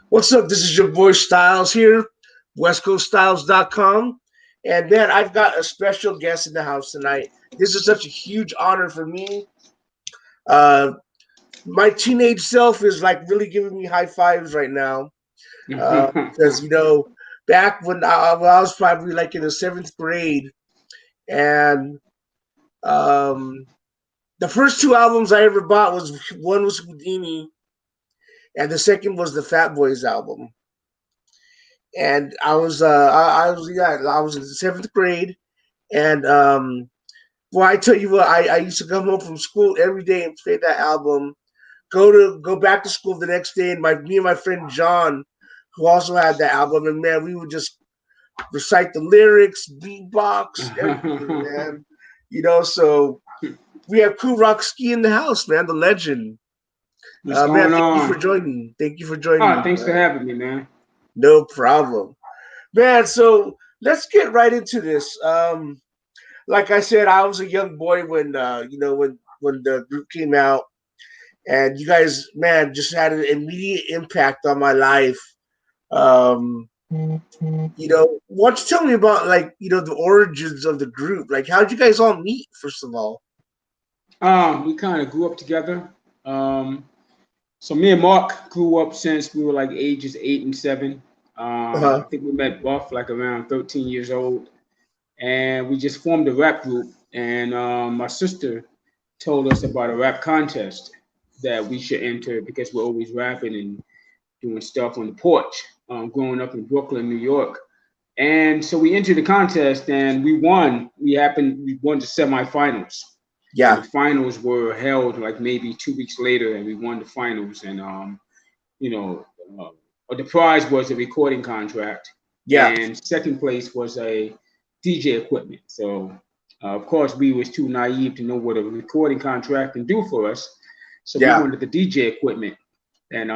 What's up? This is your boy Styles here, westcoaststyles.com. And man, I've got a special guest in the house tonight. This is such a huge honor for me. Uh, my teenage self is like really giving me high fives right now. Because, back when I was probably like in the seventh grade, and um, the first two albums I ever bought was one was Houdini, and the second was the Fat Boys album. And I was in the seventh grade, and well, I tell you what, I used to come home from school every day and play that album. Go back to school the next day, and me and my friend John, who also had that album, and man, we would just recite the lyrics, beatbox, everything, man. So we have Kool in the house, man, the legend. What's Man, going thank you for on? joining. Thank you for joining Ah, me, thanks for man. having me, man. No problem. Man, so let's get right into this. Like I said, I was a young boy when the group came out, and you guys, man, just had an immediate impact on my life. Um, why don't you tell me about the origins of the group? Like, how'd you guys all meet? First of all, We kind of grew up together. Um, so me and Mark grew up since we were like ages 8 and 7. uh-huh. I think we met Buff like around 13 years old, and we just formed a rap group. And my sister told us about a rap contest that we should enter because we're always rapping and doing stuff on the porch. Growing up in Brooklyn, New York. And so we entered the contest and we won. We won the semifinals. And the Yeah, finals were held like maybe 2 weeks later, and we won the finals. And you know, the prize was a recording contract, yeah, and second place was a DJ equipment. So of course we was too naive to know what a recording contract can do for us. So we yeah. wanted the DJ equipment, and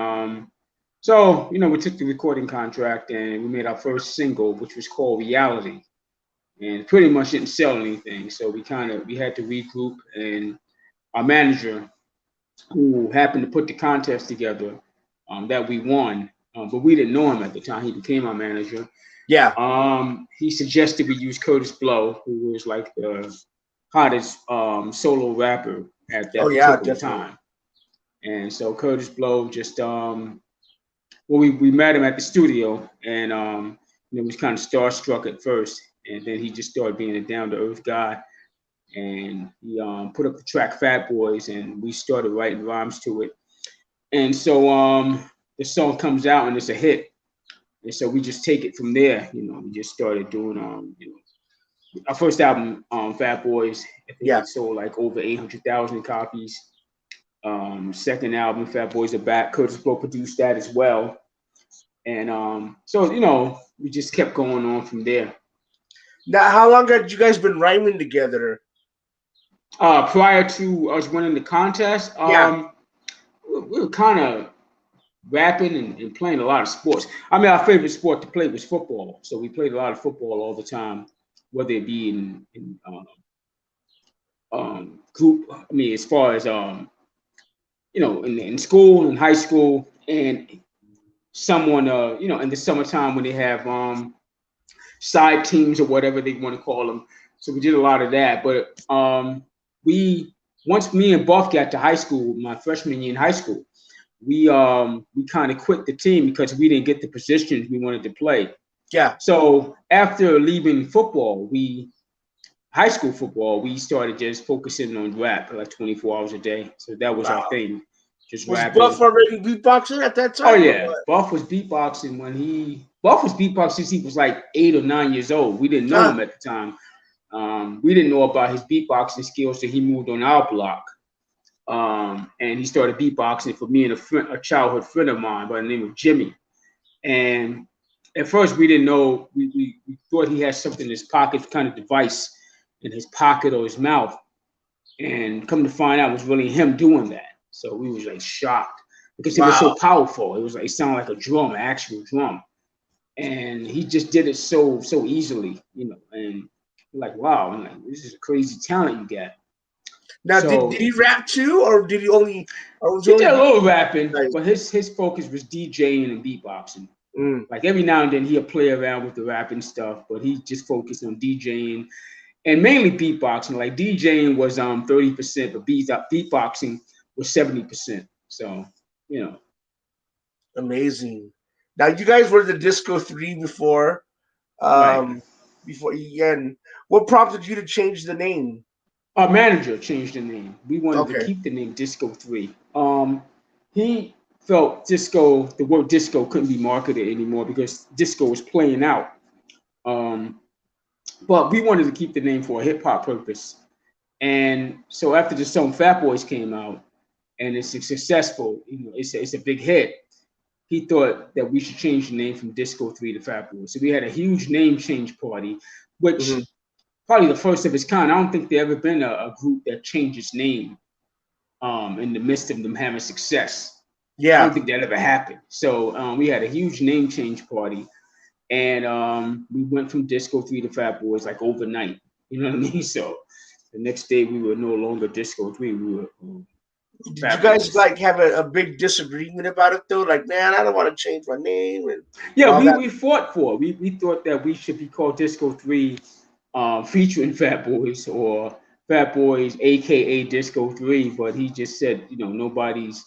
so, we took the recording contract and we made our first single, which was called Reality. And pretty much didn't sell anything. So we had to regroup, and our manager, who happened to put the contest together, that we won, but we didn't know him at the time. He became our manager. Yeah. He suggested we use Curtis Blow, who was like the hottest solo rapper at Oh that yeah, particular definitely. time. And so Curtis Blow just well, we met him at the studio, and was kind of starstruck at first, and then he just started being a down to earth guy, and he put up the track Fat Boys, and we started writing rhymes to it, and so the song comes out and it's a hit, and so we just take it from there. We just started doing our first album, Fat Boys. I think Yeah. it sold like over 800,000 copies. Second album, Fat Boys Are Back. Curtis Blow produced that as well. And so, we just kept going on from there. Now, how long had you guys been rhyming together? Prior to us winning the contest, Yeah. we were kind of rapping and playing a lot of sports. I mean, our favorite sport to play was football. So we played a lot of football all the time, whether it be in group. I mean, as far as, in school, in high school, and someone, in the summertime when they have side teams or whatever they want to call them. So we did a lot of that. But we once me and Buff got to high school, my freshman year in high school, we kind of quit the team because we didn't get the positions we wanted to play. Yeah. So after leaving football, we high school football, we started just focusing on rap like 24 hours a day. So that was our Wow. thing, just Was Buff rapping. already beatboxing at that Oh time or yeah, what? Buff was beatboxing since he was like 8 or 9 years old. We didn't know Ah, him at the time. We didn't know about his beatboxing skills till he moved on our block. And he started beatboxing for me and a childhood friend of mine by the name of Jimmy. And at first we didn't know. We thought he had something in his pocket, kind of device in his pocket or his mouth. And come to find out, it was really him doing that. So we was like shocked because it was so wow. powerful. It was like it sounded like a drum, an actual drum, and he just did it so easily, And we're like, wow, I'm like, this is a crazy talent you got. Now, did So he rap too, or did he only? Or was he he did only? a little rapping, Nice. but his focus was DJing and beatboxing. Mm, Like every now and then he'll play around with the rapping stuff, but he just focused on DJing and mainly beatboxing. Like DJing was 30%, but beatboxing was 70%. So you know, amazing. Now, you guys were the Disco Three before. right. Um, before and what prompted you to change the name? Our manager changed the name. We wanted to Okay. keep the name Disco 3. He felt the word disco couldn't be marketed anymore because disco was playing out. Um, but we wanted to keep the name for a hip hop purpose. And so after the song Fat Boys came out and it's successful, it's a big hit. He thought that we should change the name from Disco 3 to Fat Boys. So we had a huge name change party, Hmm. which probably the first of its kind. I don't think there ever been a group that changed its name in the midst of them having success. I don't Yeah. think that ever happened. So we had a huge name change party, and we went from Disco 3 to Fat Boys like overnight. You know what I mean? So the next day we were no longer Disco 3, we were Did you Fat guys Boys. like have a big disagreement about it though? Like, man, I don't want to change my name and Yeah, all we, that. we fought for it. We thought that we should be called Disco 3 featuring Fat Boys or Fat Boys, aka Disco 3, but he just said, nobody's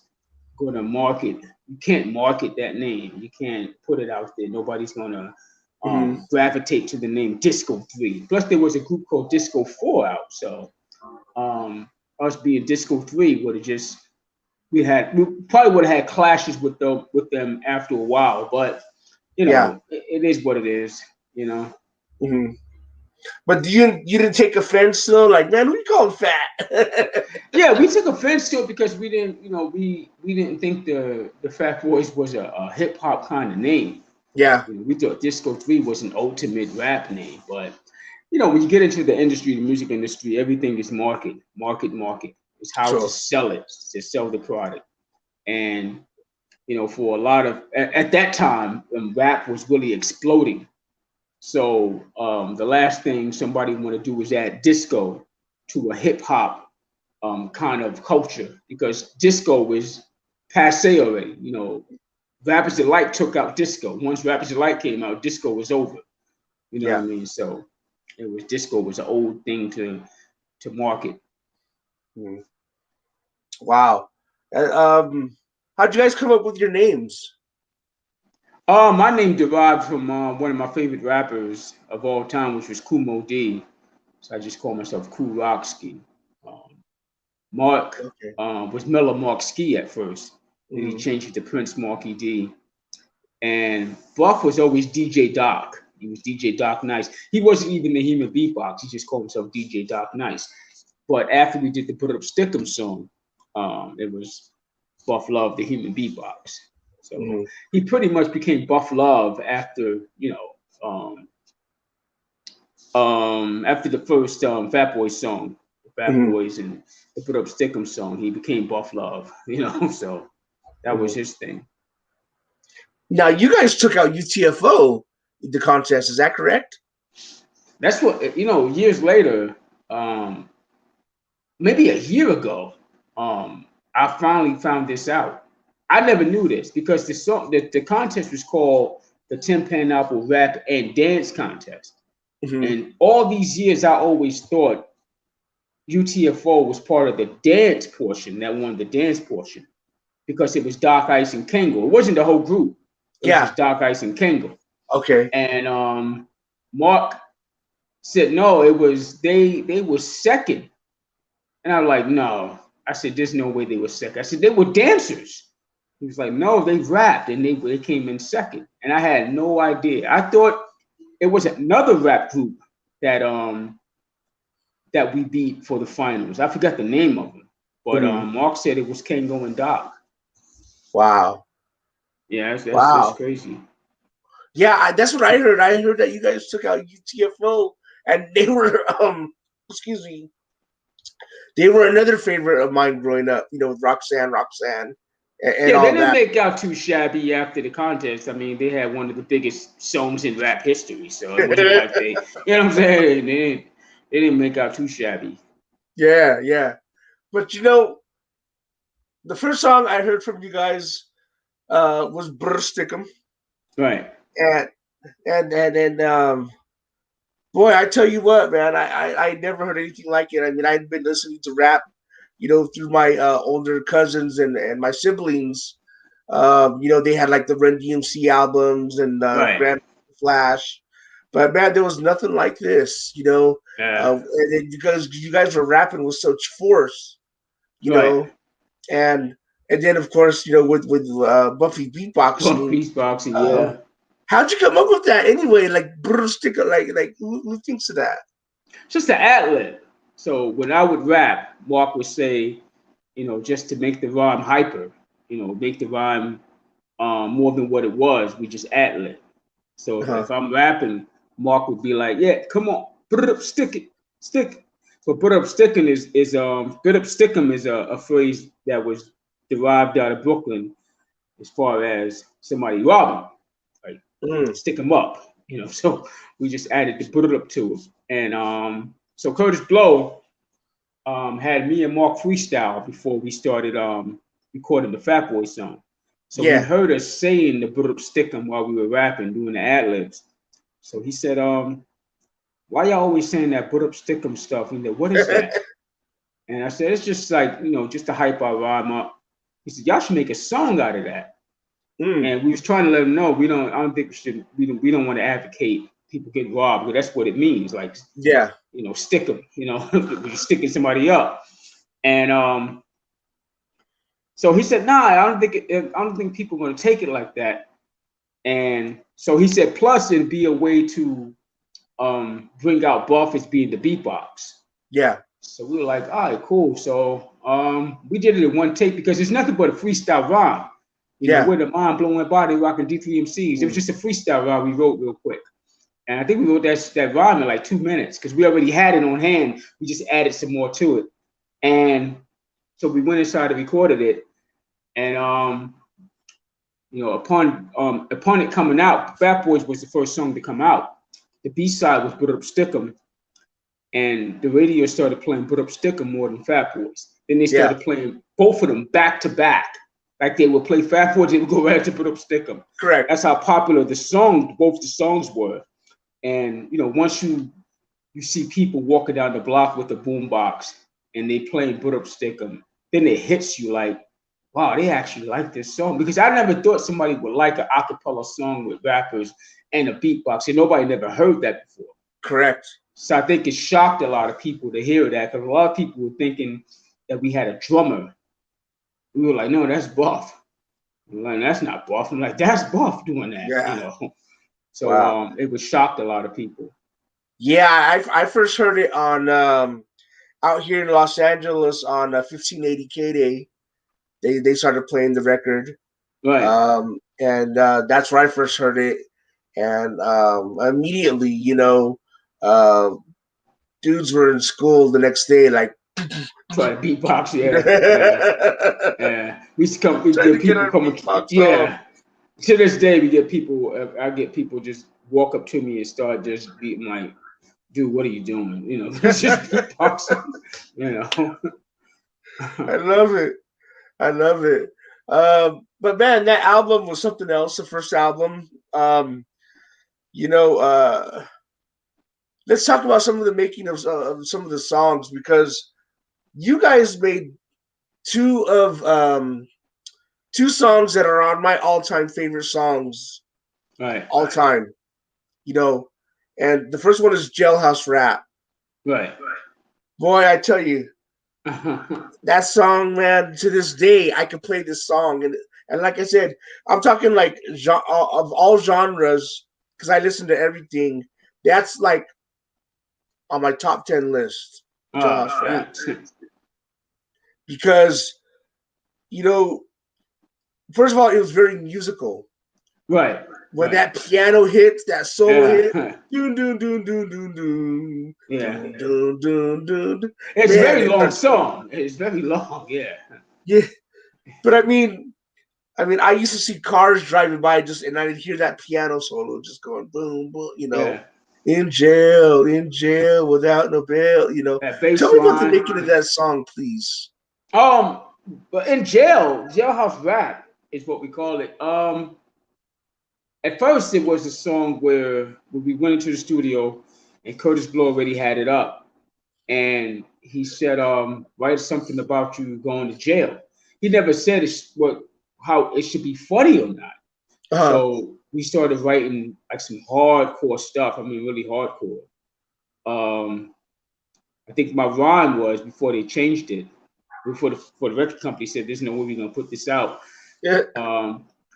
going to market. You can't market that name. You can't put it out there. Nobody's going to Hmm. gravitate to the name Disco 3. Plus, there was a group called Disco 4 out. So, us being Disco 3 would have just, we probably would have had clashes with them after a while, but Yeah. it is what it is, you know. Hmm. But you didn't take offense though? Like, man, we call him fat. Yeah, we took offense to it because we didn't, we didn't think the Fat Boys was a hip hop kind of name. Yeah. We thought Disco 3 was an ultimate rap name, but when you get into the industry, the music industry, everything is market, market, market. It's how to Sure. sell it, to sell the product. And for a lot of at that time, rap was really exploding. So the last thing somebody want to do is add disco to a hip hop kind of culture because disco is passe already. Rappers Delight took out disco. Once Rappers Delight came out, disco was over. You know what Yeah. I mean? So disco was an old thing to market. Mhm. Wow. How'd you guys come up with your names? My name derived from one of my favorite rappers of all time, which was Kool D. So I just call myself Kool Rockski. Um, Mark Okay. was Miller Mark Ski at first. Then he Hmm. changed it to Prince Marky D. And Buff was always DJ Doc. He was DJ Doc Nice. He wasn't even the human beatbox. He just called himself DJ Doc Nice. But after we did the Put Up Stickum song, it was Buff Love, the human beatbox. So Hmm. he pretty much became Buff Love after, after the first Fat Boy song, Fat Hmm. Boys and the Put Up Stickum song, he became Buff Love, so that was Hmm. his thing. Now you guys took out UTFO the contest. Is that correct? That's what, years later, um, maybe a year ago, I finally found this out. I never knew this because the contest was called the Tin Pan Apple Rap and Dance Contest. Hmm. And all these years, I always thought UTFO was part of the dance portion that won the dance portion because it was Doc Ice and Kango. It wasn't the whole group. It was Yeah. just Doc Ice and Kango. Okay. And Mark said no, it was they were second. And I was like, no. I said, there's no way they were second. I said, they were dancers. He was like, no, they rapped and they came in second. And I had no idea. I thought it was another rap group that we beat for the finals. I forgot the name of them. But Hmm. Mark said it was Kango and Doc. Wow. Yeah, that's Wow. crazy. Yeah, that's what I heard. I heard that you guys took out UTFO, and they were excuse me, they were another favorite of mine growing up. With Roxanne, and Yeah, they all didn't that. make out too shabby after the contest. I mean, they had one of the biggest songs in rap history, so it wasn't like they, you know what I'm saying? They didn't make out too shabby. Yeah, yeah. But you know, the first song I heard from you guys was Brr Stickum. Right. And boy, I tell you what, man, I never heard anything like it. I mean, I'd been listening to rap, you know, through my older cousins and my siblings. You know, they had like the Run DMC albums and Right. Grand Flash, but man, there was nothing like this. You know, Yeah. because you guys were rapping with such force. You Right. know, and then of course, you know, with Buffy Well, beatboxing. beatboxing, Um, yeah. how'd you come up with that anyway? Like, brr, sticker, like who thinks of that? Just the ad lib. So when I would rap, Mark would say, just to make the rhyme hyper, make the rhyme more than what it was, we just ad lib. So Uh-huh. if I'm rapping, Mark would be like, "Yeah, come on, put it up, stick it, stick it." So put up sticking is put up stickum is a phrase that was derived out of Brooklyn as far as somebody robbing, like Mm. stick them up, So we just added the put it up to it, and so Curtis Blow had me and Mark freestyle before we started recording the Fat Boy song. So he Yeah. heard us saying the put up stickum while we were rapping, doing the ad libs. So he said, why y'all always saying that put up stickum stuff? And what is that? And I said, it's just like, just to hype our rhyme up. He said, y'all should make a song out of that. Mm. And we was trying to let him know I don't think we don't want to advocate people get robbed, because that's what it means. Like, Yeah. stick them, you're sticking somebody up. And so he said, nah, I don't think people are going to take it like that. And so he said, plus it'd be a way to bring out Buff as being the beatbox. Yeah. So we were like, all right, cool. So we did it in one take because it's nothing but a freestyle rhyme. Yeah. With the mind blowing body rocking D3MCs. It was just a freestyle rhyme we wrote real quick. And I think we wrote that rhyme in like 2 minutes because we already had it on hand. We just added some more to it. And so we went inside and recorded it. And upon it coming out, Fat Boys was the first song to come out. The B-side was Put Up Stickum. And the radio started playing Put Up Stickum more than Fat Boys. Then they started playing both of them back to back. Like they would play Fat Boys, they would go right to Put Up Stickum. Correct. That's how popular both the songs were. And once you see people walking down the block with a boombox and they playing Put Up Stickum, then it hits you like, wow, they actually like this song. Because I never thought somebody would like an acapella song with rappers and a beatbox. And nobody never heard that before. Correct. So I think it shocked a lot of people to hear that, because a lot of people were thinking that we had a drummer. We were like, no, that's Buff. I'm like, that's not Buff. I'm like, that's Buff doing that. Yeah. So wow. It was shocked a lot of people. Yeah, I first heard it on out here in Los Angeles on 1580 K-Day. They started playing the record. Right. And that's where I first heard it. And immediately, dudes were in school the next day, like try to beatbox, yeah. We get people coming, yeah. To this day, we get people. I get people just walk up to me and start just beating like, dude, what are you doing? It's just beatboxing. I love it. I love it. But man, that album was something else. The first album. Let's talk about some of the making of some of the songs, because you guys made two songs that are on my all-time favorite songs, right? All time, and the first one is Jailhouse Rap. Right. Boy, I tell you, that song, man. To this day, I can play this song, and like I said, I'm talking like of all genres, because I listen to everything. That's like on my top 10 list. Jailhouse Rap. Because, first of all, it was very musical. Right. When that piano hits, that solo hit, doon doon doon doon doon doon. Yeah. Doon doon doon. It's a very long song. It's very long, yeah. Yeah. But I mean, I used to see cars driving by and I'd hear that piano solo just going boom, boom, in jail without no bail, That bass Tell me about the line. making of that song, please. But in jailhouse rap is what we call it. At first it was a song where we went into the studio and Curtis Blow already had it up, and he said, write something about you going to jail. He never said how it should be funny or not. Uh-huh. So we started writing like some hardcore stuff. I mean, really hardcore. Um, I think my rhyme was before they changed it, before the record company said, "There's no way we're gonna put this out." Yeah.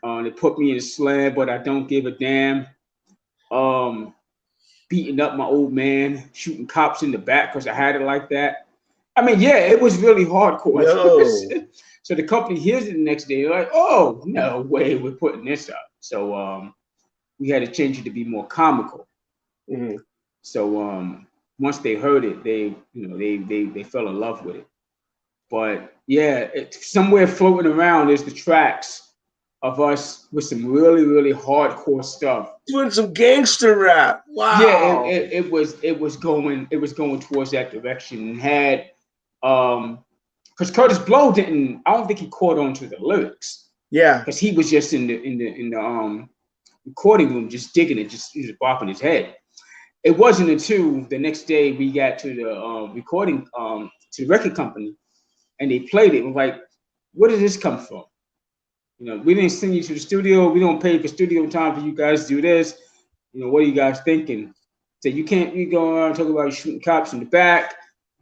They put me in a slam, but I don't give a damn. Um, Beating up my old man, shooting cops in the back because I had it like that. I mean, yeah, it was really hardcore. Yo. So the company hears it the next day, they're like, "Oh, no way, we're putting this up." So we had to change it to be more comical. Mhm. So once they heard it, they fell in love with it. But yeah, somewhere floating around is the tracks of us with some really really hardcore stuff. Doing some gangster rap. Yeah, Wow. it was going towards that direction, and had because Curtis Blow didn't, I don't think he caught on to the lyrics Yeah. because he was just in the recording room just digging it, just bopping his head. It wasn't until the next day we got to the recording to the record company and they played it. We're like, where did this come from? We didn't send you to the studio. We don't pay for studio time for you guys to do this. What are you guys thinking? So you go around talking about shooting cops in the back,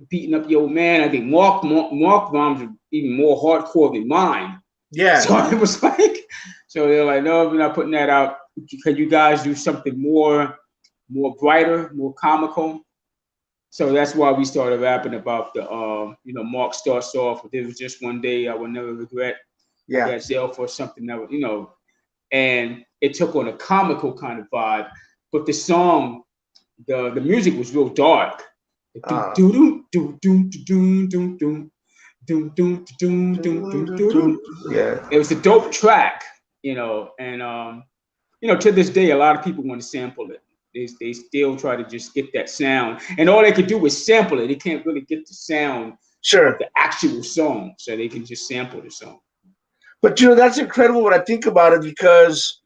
beating up your old man. I think Mark rhymes are even more hardcore than mine. Yeah. So it was like, so they're like, no, we're not putting that out. Can you guys do something more brighter, more comical? So that's why we started rapping about the, Mark starts off with, "It was just one day I will never regret. I Yeah. got jailed for something that was, and it took on a comical kind of vibe. But the song, the music was real dark. Do Uh, do do do do do do do do do do do do do. yeah. It was a dope track, and to this day, a lot of people want to sample it. They still try to just get that sound, and all they could do is sample it. They can't really get the sound of Sure. the actual song, so they can just sample the song. But that's incredible when I think about it because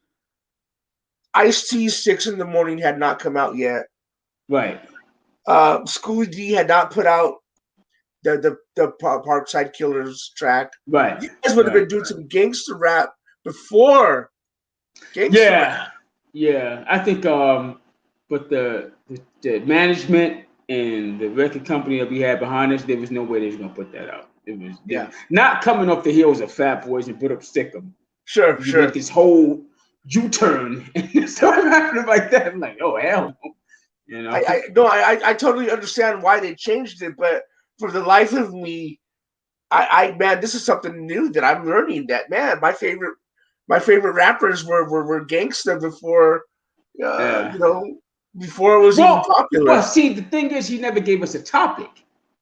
Ice-T's 6 in the Morning had not come out yet. Right, Schoolie D had not put out the Parkside Killers track. right, You guys would have right. been doing some gangster rap before gangster rap. Yeah, yeah. I think, but the management and the record company that we had behind us, there was no way they was gonna put that out. It Yeah. was not coming off the heels of Fat Boys and Put Up Stick 'Em. Sure, You make sure. this whole U-turn and start happening like that. I'm like, oh hell no, you know. I no, I totally understand why they changed it, but for the life of me, I man, this is something new that I'm learning. That man, my favorite rappers were gangster before, uh, Yeah. you know, before it was even Well, popular. see, the thing is, he never gave us a topic.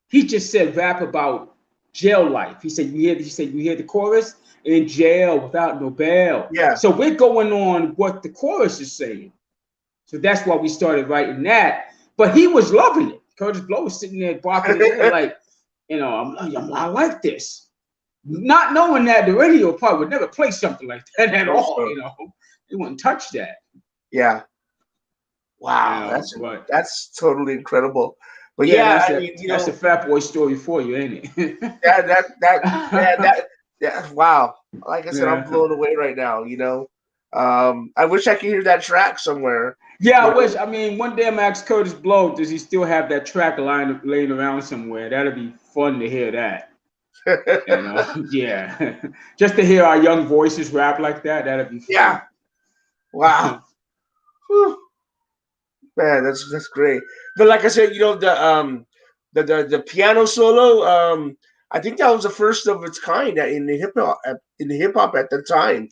He just said rap about jail life. He said you hear the chorus, in jail without no bail. Yeah, So we're going on what the chorus is saying. So that's why we started writing that. But he was loving it. Curtis Blow was sitting there bopping his head like, I like this. Not knowing that the radio part would never play something like that at sure, all, sure. They wouldn't touch that, Yeah. Wow, but that's totally incredible. But yeah, yeah, I mean, that's a Fat Boy story for you, ain't it? that man, wow. Like I said, I'm Yeah. blown away right now. I wish I could hear that track somewhere. Yeah, You I wish. know, I mean, one day I'm gonna ask Curtis Blow, does he still have that track laying around somewhere? That'd be fun to hear that. Yeah. Just to hear our young voices rap like that, that'd be yeah. fun. Wow. Whew. Man, that's great. But like I said, the piano solo, I think that was the first of its kind in the hip hop at the time.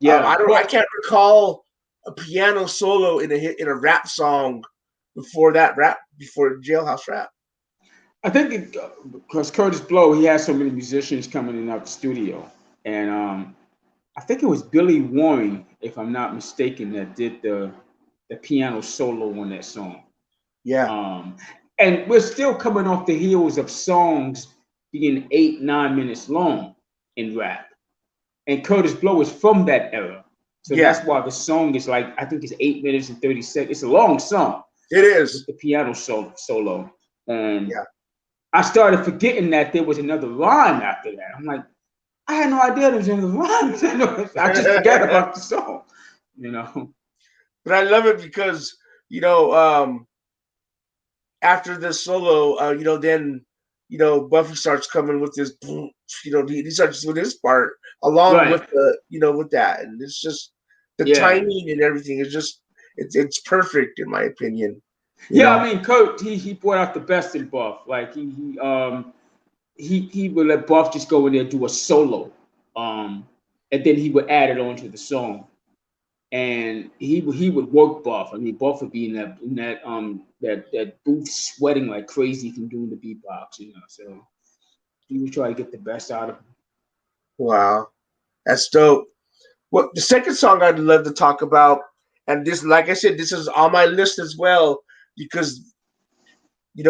Yeah. I can't recall a piano solo in a rap song before Jailhouse Rap. I think because Curtis Blow, he has so many musicians coming in out the studio, and I think it was Billy Warren, if I'm not mistaken, that did the piano solo on that song. Yeah. Um, and we're still coming off the heels of songs being 8-9 minutes long in rap. And Curtis Blow is from that era. So Yeah. that's why the song is like, I think it's 8 minutes and 30 seconds. It's a long song. It is. With the piano solo. And Yeah. I started forgetting that there was another rhyme after that. I'm like, I had no idea there was another rhyme. I just forgot about the song, you know. But I love it because, after this solo, then, Buffy starts coming with this, he starts with his part along with with that. And it's just the timing and everything is just, it's perfect in my opinion. I mean, Kurt, he brought out the best in Buff. Like he would let Buff just go in there and do a solo, and then he would add it onto the song, and he would work Buff. I mean, Buff would be in that booth sweating like crazy from doing the beatbox, So he would try to get the best out of him. Wow, that's dope. Well, the second song I'd love to talk about, and this, like I said, this is on my list as well because the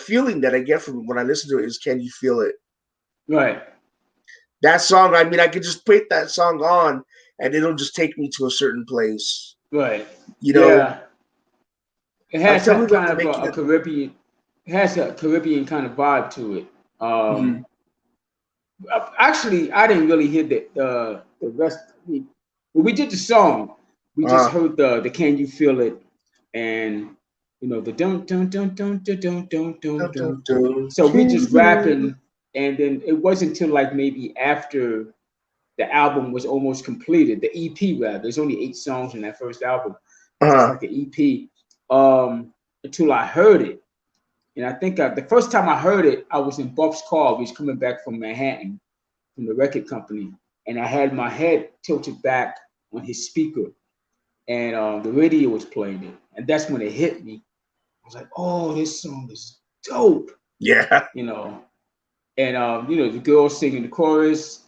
feeling that I get from when I listen to it is "Can You Feel It?" Right. That song, I mean, I could just put that song on and it'll just take me to a certain place. Right. Yeah. It has that kind of a Caribbean. It has a Caribbean kind of vibe to it. Actually, I didn't really hear the rest. When we did the song, we just heard the "Can You Feel It?" and the don't. So we just rapping, and then it wasn't until like maybe after the album was almost completed, the EP rather. There's only 8 songs in that first album. It's like an EP. Until I heard it, and I think the first time I heard it, I was in Buff's car. We was coming back from Manhattan from the record company, and I had my head tilted back on his speaker, and the radio was playing it, and that's when it hit me. I was like, "Oh, this song is dope." Yeah. And the girl singing the chorus,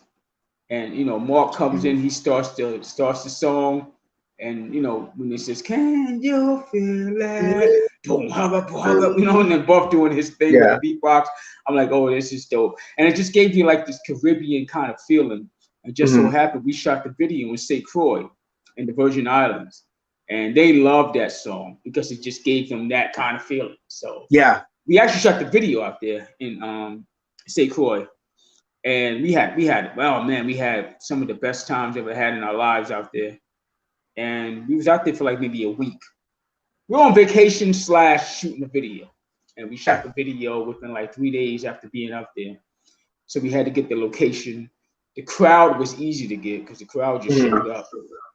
and Mark comes in, he starts the song, and when it says, "Can you feel it?" Boom, hug up, and then Buff doing his thing with the beatbox. I'm like, "Oh, this is dope," and it just gave you like this Caribbean kind of feeling. And just so happened we shot the video in St. Croix in the Virgin Islands, and they loved that song because it just gave them that kind of feeling. So we actually shot the video out there in St. Croix. And we had some of the best times ever had in our lives out there. And we was out there for like maybe a week. We were on vacation / shooting a video. And we shot the video within like 3 days after being out there. So we had to get the location. The crowd was easy to get because the crowd just showed up.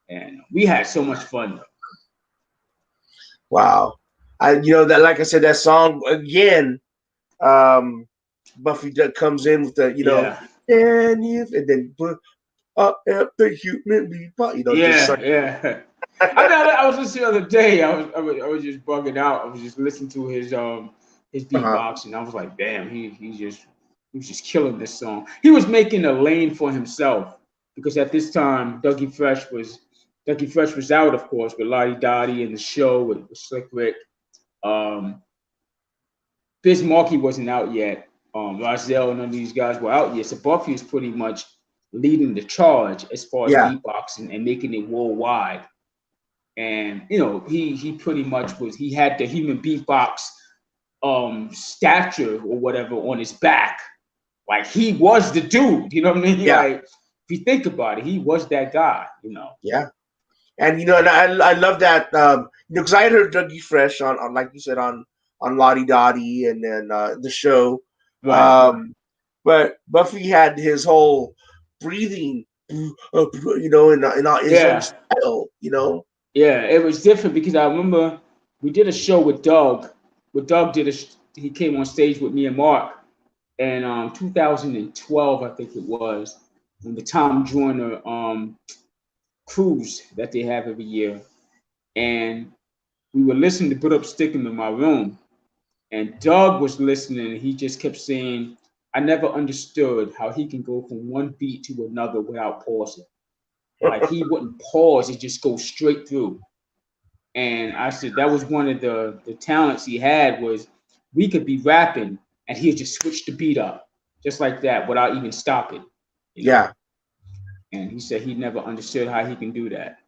And we had so much fun. Wow. That, like I said, that song again, Buffy comes in with the, and then put up the human beatbox, I was listening the other day. I was just bugging out. I was just listening to his beatbox, and I was like, damn, he was just killing this song. He was making a lane for himself because at this time Dougie Fresh was out, of course, with Lottie Dottie and the show with Slick Rick. Biz Markie wasn't out yet. Rozelle and none of these guys were out yet. So Buffy was pretty much leading the charge as far as beatboxing and making it worldwide. And he pretty much he had the human beatbox stature or whatever on his back. Like he was the dude, you know what I mean? Yeah. Like if you think about it, he was that guy, Yeah. And and I love that because I had heard Dougie Fresh on like you said on Lottie Dottie and then the show. Right. But Buffy had his whole breathing, in his own style, Yeah, it was different because I remember we did a show with Doug. He came on stage with me and Mark, and 2012 I think it was, on the Tom Joyner cruise that they have every year, and we were listening to Put Up Stickum in my room. And Doug was listening, and he just kept saying, I never understood how he can go from one beat to another without pausing. Like he wouldn't pause, he just go straight through. And I said that was one of the talents he had was we could be rapping and he'll just switch the beat up just like that without even stopping. Yeah. And he said he never understood how he can do that.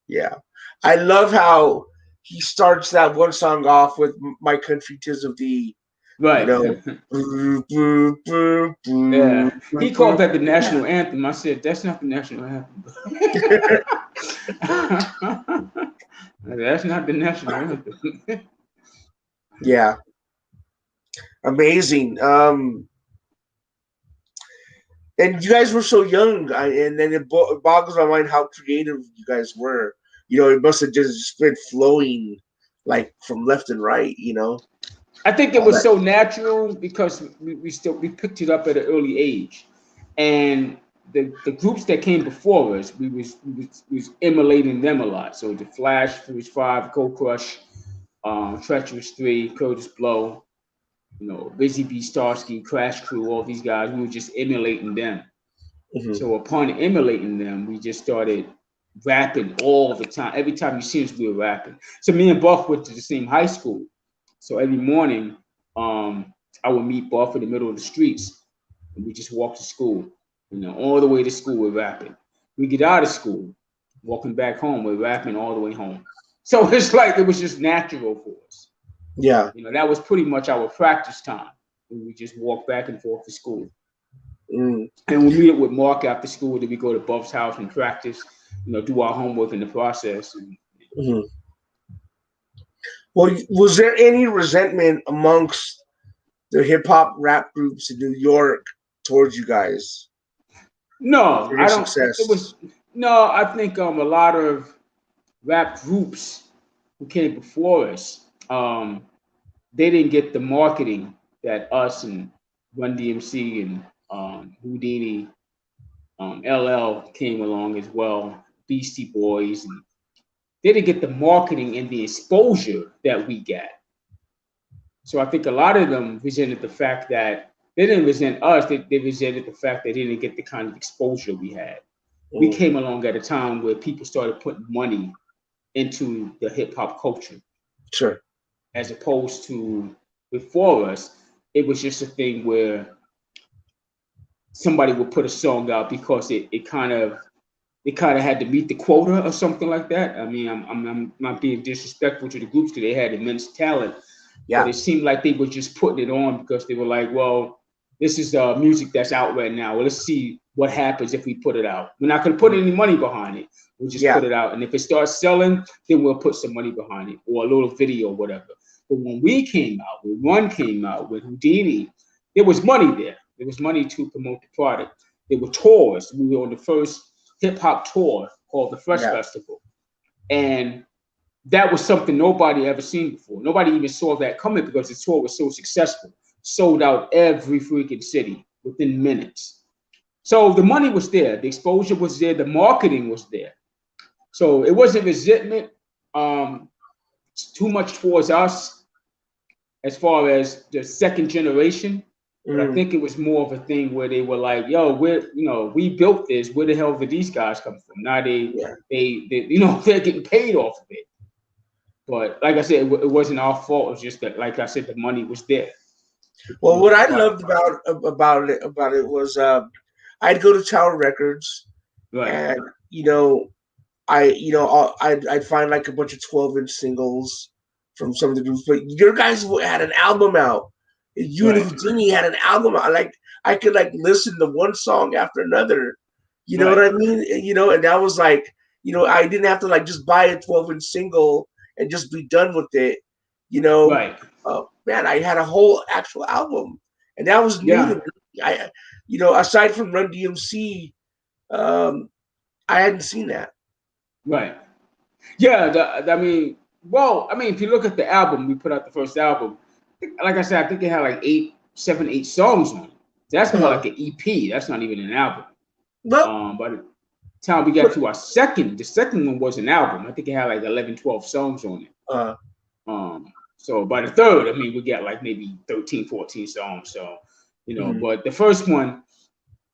Yeah. I love how he starts that one song off with "My Country 'Tis of Thee." Right. Yeah. He called that the national anthem. I said, that's not the national anthem. That's not the national anthem. Yeah. Amazing. And you guys were so young, and then it boggles my mind how creative you guys were. It must have just been flowing like from left and right. I think it All was that. so natural because we picked it up at an early age, and the groups that came before us, we was emulating them a lot. So the Flash, Flourish 5, Cold Crush, Treacherous 3, Curtis Blow, Busy Bee, Starsky, Crash Crew, all these guys, we were just emulating them. Mhm. So upon emulating them, we just started rapping all the time. Every time you see us, we were rapping. So me and Buff went to the same high school. So every morning, I would meet Buff in the middle of the streets, and we just walk to school. All the way to school, we're rapping. We get out of school, walking back home, we're rapping all the way home. So it's like it was just natural for us. Yeah. That was pretty much our practice time. We just walk back and forth to school. Mm. And we meet up with Mark after school. Then we go to Buff's house and practice, do our homework in the process. Mhm. Well, was there any resentment amongst the hip hop rap groups in New York towards you guys No, for your I don't. It success? was no. I think a lot of rap groups who came before us, they didn't get the marketing that us and Run DMC and Houdini, LL came along as well. Beastie Boys, and they didn't get the marketing and the exposure that we got. So I think a lot of them resented the fact that they didn't resent us. They resented the fact that they didn't get the kind of exposure we had. We Mm. came along at a time where people started putting money into the hip hop culture, Sure. as opposed to before us. It was just a thing where somebody would put a song out because it kind of had to meet the quota or something like that. I mean, I'm not being disrespectful to the groups because they had immense talent, but Yeah. it seemed like they were just putting it on because they were like, well, this is music that's out right now. Well, let's see what happens if we put it out. We're not going to put any money behind it. We'll just Yeah. put it out. And if it starts selling, then we'll put some money behind it or a little video or whatever. But when we came out, when Run came out, with Houdini, there was money there. There was money to promote the product. There were tours. We were on the first hip hop tour called the Fresh Yeah. Festival. And that was something nobody ever seen before. Nobody even saw that coming because the tour was so successful. Sold out every freaking city within minutes. So the money was there, the exposure was there, the marketing was there. So it wasn't resentment too much towards us as far as the second generation. But I Mm. think it was more of a thing where they were like, "Yo, we built this. Where the hell did these guys come from?" Now Yeah. they're getting paid off of it. But like I said, it wasn't our fault. It was just that, like I said, the money was there to Well, promote what the I product. loved about it was I'd go to Tower Records, Right, and I'd find like a bunch of 12-inch singles from some of the groups, but your guys had an album out. You and right, Houdini had an album out. Like I could like listen to one song after another. You know what right, I mean? And that was like, I didn't have to like just buy a 12-inch single and just be done with it. You know, right. Man, I had a whole actual album, and that was new to Yeah, me. Aside from Run DMC, um, I hadn't seen that. right. Yeah, if you look at the album, we put out the first album. Like I said, I think it had like 8 songs on it. That's more Uh-huh. like an EP. That's not even an album. Well, By the time we got but to the second one was an album. I think it had like 11, 12 songs on it. uh, So by the third, I mean, we got like maybe 13, 14 songs. So, mhm. but the first one,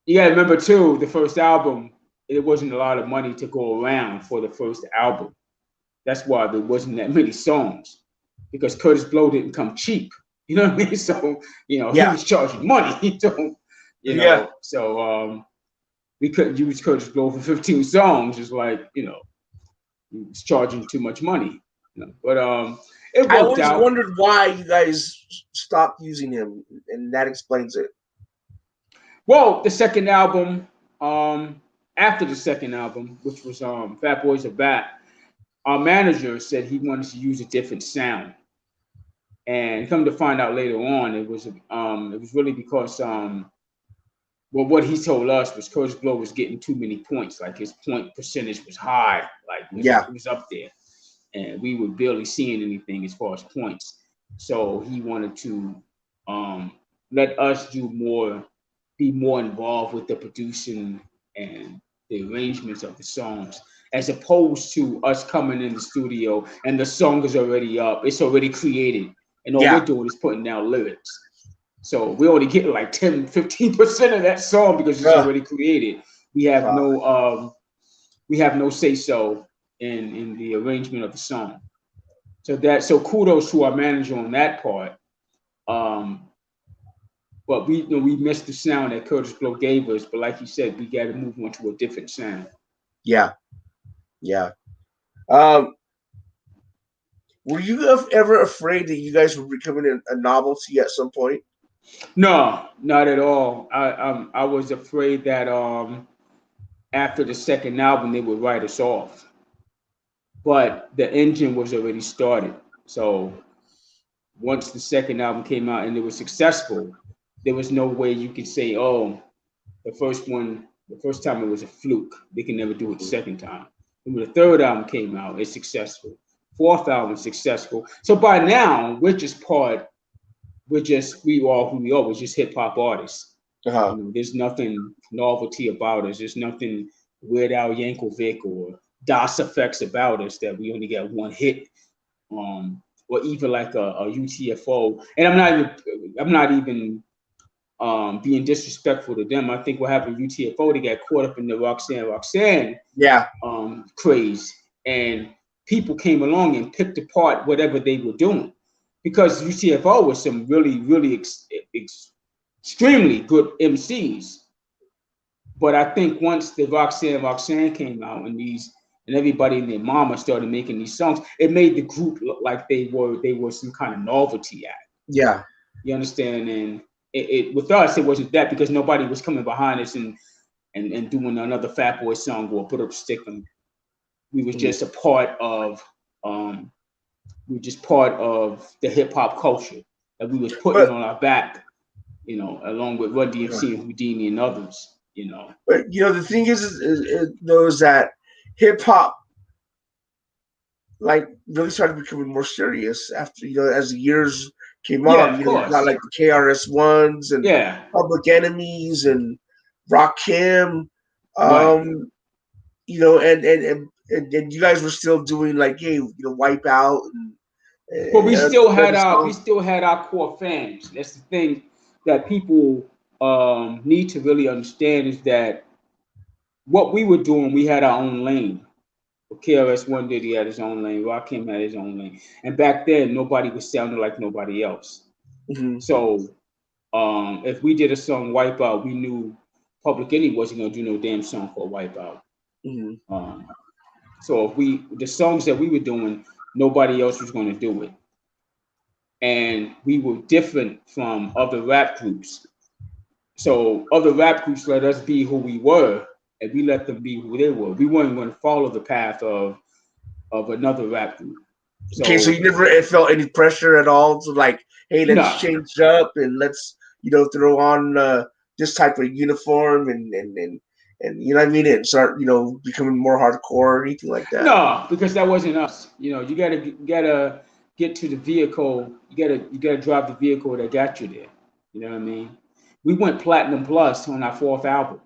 you got to remember too, the first album, it wasn't a lot of money to go around for the first album. That's why there wasn't that many songs because Curtis Blow didn't come cheap. You know what I mean? So, he Yeah. was charging money. Yeah. So we couldn't use Curtis Blow for 15 songs. It's like, he was charging too much money. But it I worked always out. wondered why you guys stopped using him, and that explains it. Well, the second album, after the second album, which was Fat Boys Are Back, our manager said he wanted to use a different sound. And come to find out later on, it was really because well, what he told us was Curtis Blow was getting too many points. Like his point percentage was high, like Yeah. it was up there, and we were barely seeing anything as far as points. So he wanted to let us be more involved with the producing and the arrangements of the songs, as opposed to us coming in the studio and the song is already up, it's already created, and all we're Yeah. doing is putting down lyrics. So we only get like 10-15% of that song because it's Uh, already created. We have uh, no say so in the arrangement of the song. So kudos to our manager on that part. Um, but we missed the sound that Curtis Blow gave us. But like you said, we got to move on to a different sound. yeah. Yeah. Um, were you ever afraid that you guys were becoming a novelty at some point? No, not at all. I was afraid that after the second album they would write us off, but the engine was already started. So once the second album came out and it was successful, there was no way you could say, "Oh, the first time it was a fluke. They can never do it the second time." And when the third album came out, it's successful. Fourth album successful. So by now, we are who we are. We're just hip hop artists. Uh-huh. There's nothing novelty about us. There's nothing Weird Al Yankovic or DOS effects about us that we only get one hit. Or even like a UTFO. And I'm not even being disrespectful to them. I think what happened with UTFO, they got caught up in the Roxanne Yeah. craze, and people came along and picked apart whatever they were doing, because UTFO was some really, really extremely good MCs. But I think once the Roxanne came out, and everybody and their mama started making these songs, it made the group look like they were some kind of novelty act. Yeah. You understand? And it with us, it wasn't that, because nobody was coming behind us and doing another Fat Boy song or put up stick. And we was just a part of the hip hop culture that we was putting But on our back, along with Run DMC and Houdini and others. but the thing is that hip hop like really started becoming more serious after as the years came Yeah, on. of You got course. like the KRS-Ones and Yeah, Public Enemies and Rakim. right. And you guys were still doing like, hey, Wipe Out But we and still had other our we songs. still had our core fans. That's the thing that people need to really understand, is that what we were doing, we had our own lane. KRS-One did, he had his own lane. Rakim had his own lane. And back then, nobody was sounding like nobody else. Hmm. So if we did a song Wipeout, we knew Public Enemy wasn't gonna do no damn song called Wipeout. Hmm. Um, so the songs that we were doing, nobody else was gonna do it. And we were different from other rap groups. So other rap groups let us be who we were, and we let them be who they were. We weren't going to follow the path of another rap group. Okay, so So you never felt any pressure at all to like, hey, let's no, change up and let's throw on this type of uniform and you know what I mean, and start becoming more hardcore or anything like that. no, because that wasn't us. You gotta get to the vehicle. You gotta drive the vehicle that got you there. You know what I mean? We went platinum plus on our fourth album,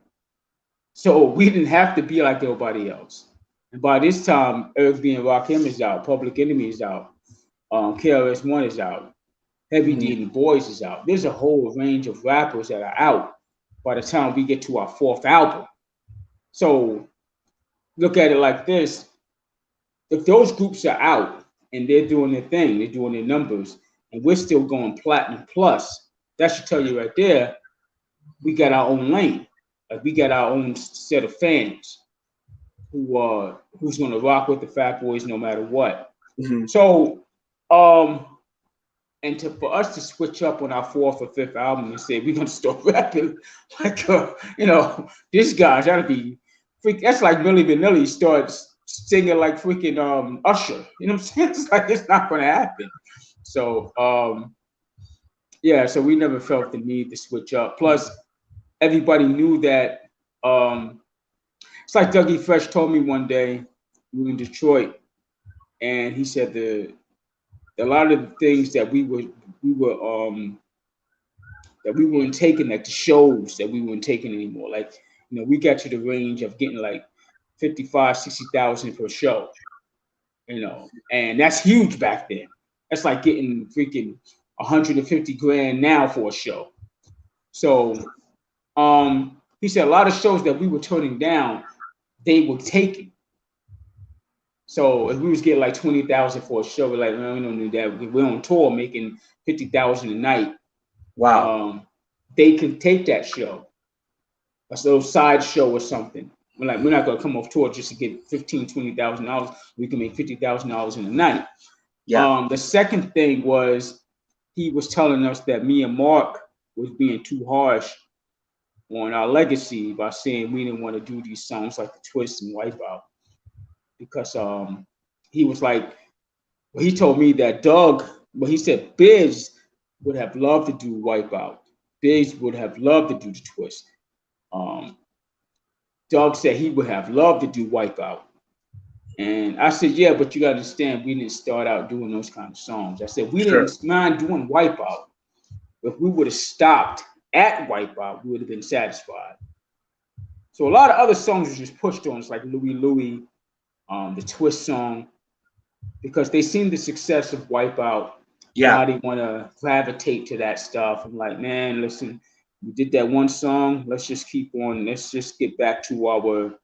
so we didn't have to be like everybody else. And by this time, Eric B. and Rakim is out, Public Enemy is out, KRS-One is out, Heavy D Hmm. and the Boys is out. There's a whole range of rappers that are out by the time we get to our fourth album. So look at it like this: if those groups are out and they're doing their thing, they're doing their numbers, and we're still going platinum plus. That should tell you right there, we got our own lane. Like we got our own set of fans who's gonna rock with the Fat Boys no matter what. Mhm. So and for us to switch up on our fourth or fifth album and say we're gonna start rapping like this guy's gotta be freak. That's like Milli Vanilli starts singing like freaking Usher. You know what I'm saying? It's like it's not gonna happen. So yeah, so we never felt the need to switch up. Plus, everybody knew that it's like Dougie Fresh told me one day we were in Detroit, and he said a lot of the things that we weren't taking, like the shows that we weren't taking anymore. Like, we got to the range of getting like 55, 60,000 per show, and that's huge back then. That's like getting freaking 150 grand now for a show. So he said a lot of shows that we were turning down, they were taking. So if we was getting like 20,000 for a show, we're like, no, we don't do that. We're on tour making 50,000 a night. Wow. They could take that show, a little side show or something. We're not gonna come off tour just to get $20,000. We can make $50,000 in a night. Yeah. The second thing was he was telling us that me and Mark was being too harsh on our legacy by saying we didn't want to do these songs like the Twist and Wipeout. Because he was like, well, he told me that he said Biz would have loved to do Wipeout. Biz would have loved to do the Twist. Doug said he would have loved to do Wipeout. And I said, yeah, but you got to understand, we didn't start out doing those kind of songs. I said, we didn't mind doing Wipeout. If we would have stopped at Wipeout, we would have been satisfied. So a lot of other songs were just pushed on us, like Louie Louie, the Twist song, because they seen the success of Wipeout. Yeah. Now they want to gravitate to that stuff. I'm like, man, listen, we did that one song. Let's just keep on. Let's just get back to our,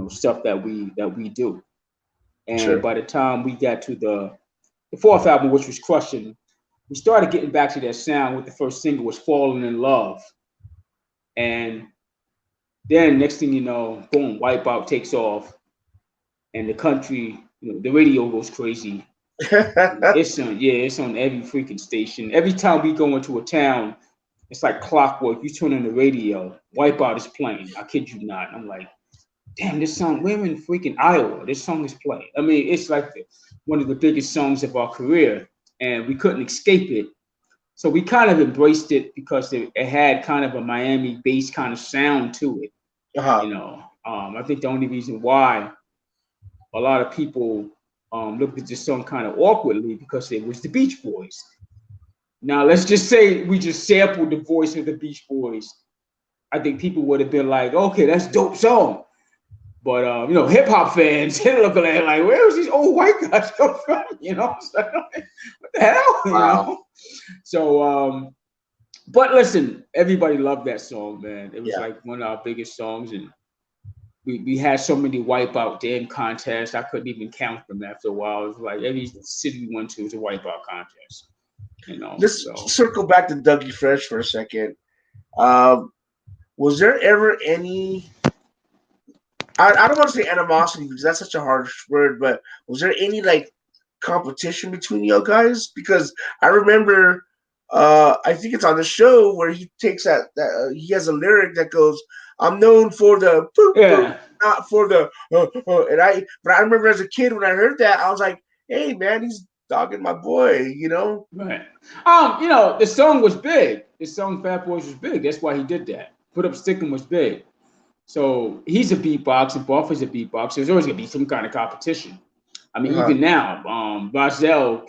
stuff that we do. And by the time we got to the fourth album, which was Crushing, we started getting back to that sound. With the first single was Falling in Love. And then next thing you know, boom, Wipeout takes off. And the country, the radio goes crazy. It's on every freaking station. Every time we go into a town, it's like clockwork. You turn on the radio, Wipeout is playing. I kid you not. I'm like, damn, this song, we're in freaking Iowa. This song is playing. I mean, it's like one of the biggest songs of our career, and we couldn't escape it. So we kind of embraced it because it had kind of a Miami-based kind of sound to it. I think the only reason why a lot of people looked at this song kind of awkwardly because it was the Beach Boys. Now, let's just say we just sampled the voice of the Beach Boys. I think people would have been like, okay, that's a dope song. But, hip hop fans, they're looking at it like, where was these old white guys come from? So, what the hell? Wow. So, but listen, everybody loved that song, man. It was like one of our biggest songs. And we had so many Wipeout damn contests. I couldn't even count them after a while. It was like every city we went to was a Wipeout contest. Let's circle back to Dougie Fresh for a second. Was there ever any, I don't want to say animosity because that's such a harsh word, but was there any like competition between you guys? Because I remember, I think it's on the show where he takes that he has a lyric that goes, "I'm known for the boop, boop, not for the," but I remember as a kid when I heard that, I was like, "Hey man, he's dogging my boy," Right. The song was big. The song Fat Boys was big. That's why he did that. Put Up Stickin' was big. So he's a beatboxer. Buff is a beatboxer. There's always gonna be some kind of competition. I mean, even now, Rozelle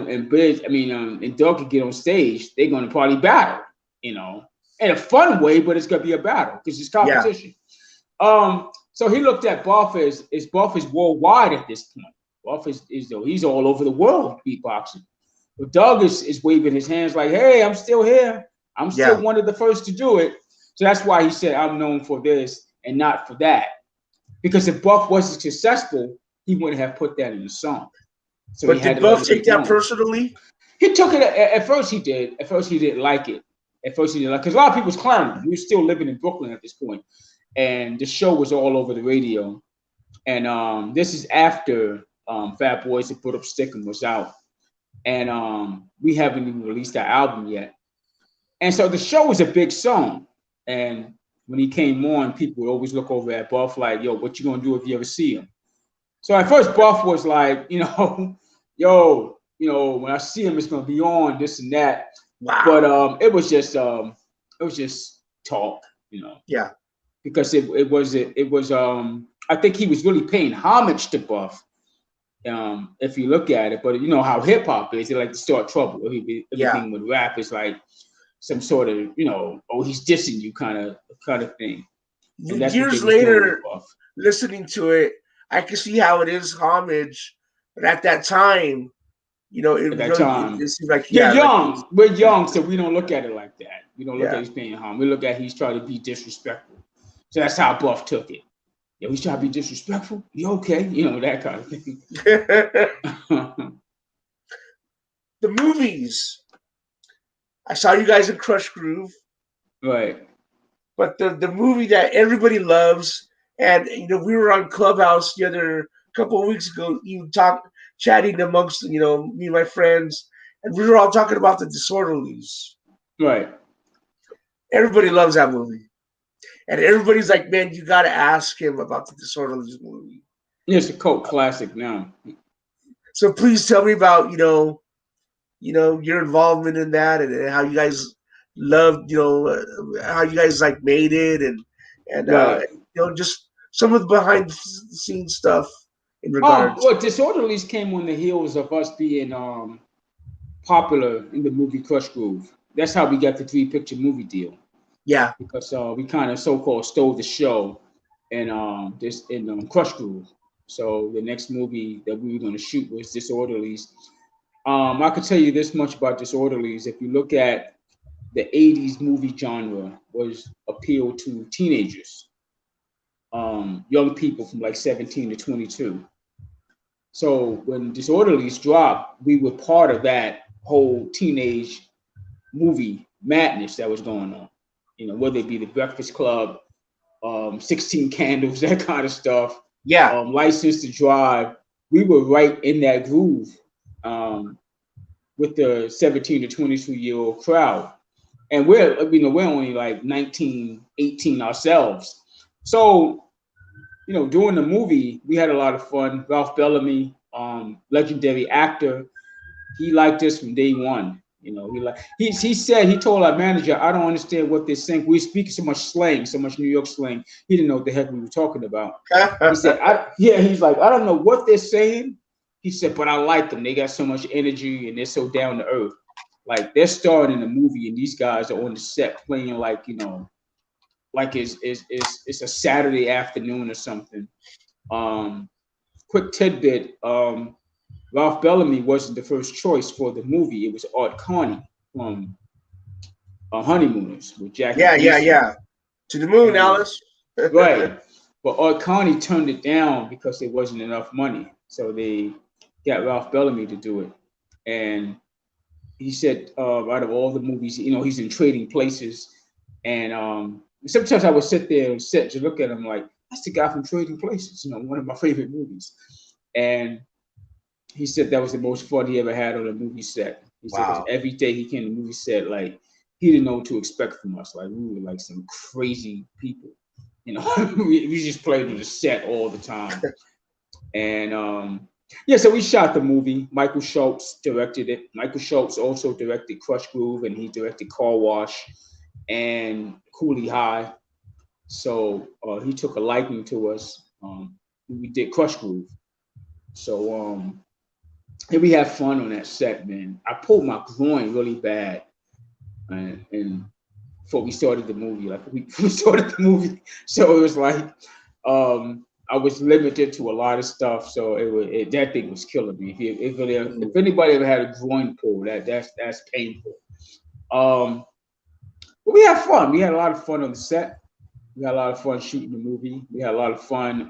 and Biz, and Doug could get on stage. They're gonna probably battle, in a fun way, but it's gonna be a battle because it's competition. So he looked at Buff as Buff is worldwide at this point. Buff is he's all over the world beatboxing. But Doug is waving his hands like, hey, I'm still here. I'm still one of the first to do it. So that's why he said, I'm known for this and not for that. Because if Buff wasn't successful, he wouldn't have put that in the song. So but did Buff take that personally? He took it at first. He did. At first, he didn't like it. At first, he didn't like because a lot of people was clowning. We were still living in Brooklyn at this point, and the show was all over the radio. And this is after Fat Boys and Put Up Stickin' was out, and we haven't even released our album yet. And so the show was a big song. And when he came on, people would always look over at Buff like, "Yo, what you gonna do if you ever see him?" So at first, Buff was like, "Yo, when I see him, it's gonna be on this and that." Wow. But it was just talk, Yeah. because it was I think he was really paying homage to Buff. If you look at it, but you know how hip hop is, they like to start trouble. Everything with rap is like some sort of, oh, he's dissing you kind of thing. And that's Years later, listening to it, I can see how it is homage, but at that time, it seems like young. We're young, so we don't look at it like that. We don't look at he's paying homage. We look at he's trying to be disrespectful. So that's how Buff took it. Yeah, he's trying to be disrespectful. You okay? That kind of thing. The movies. I saw you guys in Crush Groove. Right. But the movie that everybody loves, and we were on Clubhouse the other couple of weeks ago, chatting amongst me and my friends, and we were all talking about The Disorderlies. Right. Everybody loves that movie. And everybody's like, "Man, you gotta ask him about The Disorderlies movie." It's a cult classic now. So please tell me about your involvement in that, and how you guys loved, how you guys like made it, and right. Just some of the behind the scenes stuff in regards. Well, Disorderlies came on the heels of us being popular in the movie Crush Groove. That's how we got the 3-picture movie deal. Yeah, because we kind of so-called stole the show in Crush Groove. So the next movie that we were going to shoot was Disorderlies. I could tell you this much about Disorderlies. If you look at the 80s movie genre, was appealed to teenagers, young people from like 17 to 22. So when Disorderlies dropped, we were part of that whole teenage movie madness that was going on. Whether it be The Breakfast Club, 16 Candles, that kind of stuff. Yeah. License to Drive. We were right in that groove with the 17 to 22-year-old crowd. And we're only like 19, 18 ourselves. So, doing the movie, we had a lot of fun. Ralph Bellamy, legendary actor, he liked us from day one. He told our manager, "I don't understand what they're saying. We speak so much slang, so much New York slang." He didn't know what the heck we were talking about. He said, he's like, "I don't know what they're saying." He said, "But I like them. They got so much energy and they're so down to earth. Like they're starring in a movie and these guys are on the set playing like it's a Saturday afternoon or something." Quick tidbit. Ralph Bellamy wasn't the first choice for the movie. It was Art Carney from Honeymooners with Jackie. Yeah. To the moon, Alice. Right. But Art Carney turned it down because there wasn't enough money. So they got Ralph Bellamy to do it. And he said, out of all the movies, he's in Trading Places. And sometimes I would sit there and just look at him like, that's the guy from Trading Places, one of my favorite movies. And he said that was the most fun he ever had on a movie set. He said every day he came to the movie set, like he didn't know what to expect from us. Like we were like some crazy people, we just played on the set all the time. And so we shot the movie. Michael Schultz directed it. Michael Schultz also directed Crush Groove, and he directed Car Wash and Kool High. So he took a liking to us. We did Crush Groove. So and we had fun on that set, man. I pulled my groin really bad, and before we started the movie, so it was like I was limited to a lot of stuff. So that thing was killing me. If anybody ever had a groin pull, that's painful. But we had fun. We had a lot of fun on the set. We had a lot of fun shooting the movie. We had a lot of fun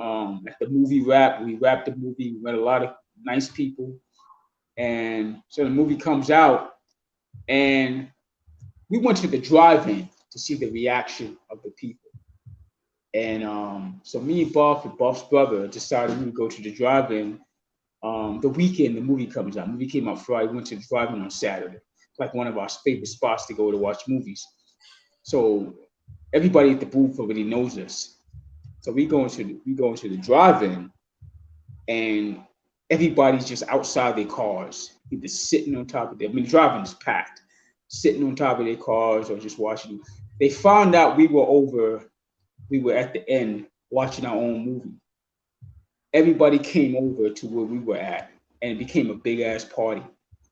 at the movie wrap. We wrapped the movie. We met a lot of nice people. And so the movie comes out, and we went to the drive-in to see the reaction of the people. And so me and Buff and Buff's brother decided we would go to the drive-in the weekend the movie comes out. The movie came out Friday. We went to the drive-in on Saturday. It's like one of our favorite spots to go to watch movies. So everybody at the booth already knows us. So we go into the drive-in, and everybody's just outside their cars, either sitting on top of their. I mean, the drive-in is packed, sitting on top of their cars or just watching. They found out we were at the end watching our own movie. Everybody came over to where we were at, and it became a big ass party.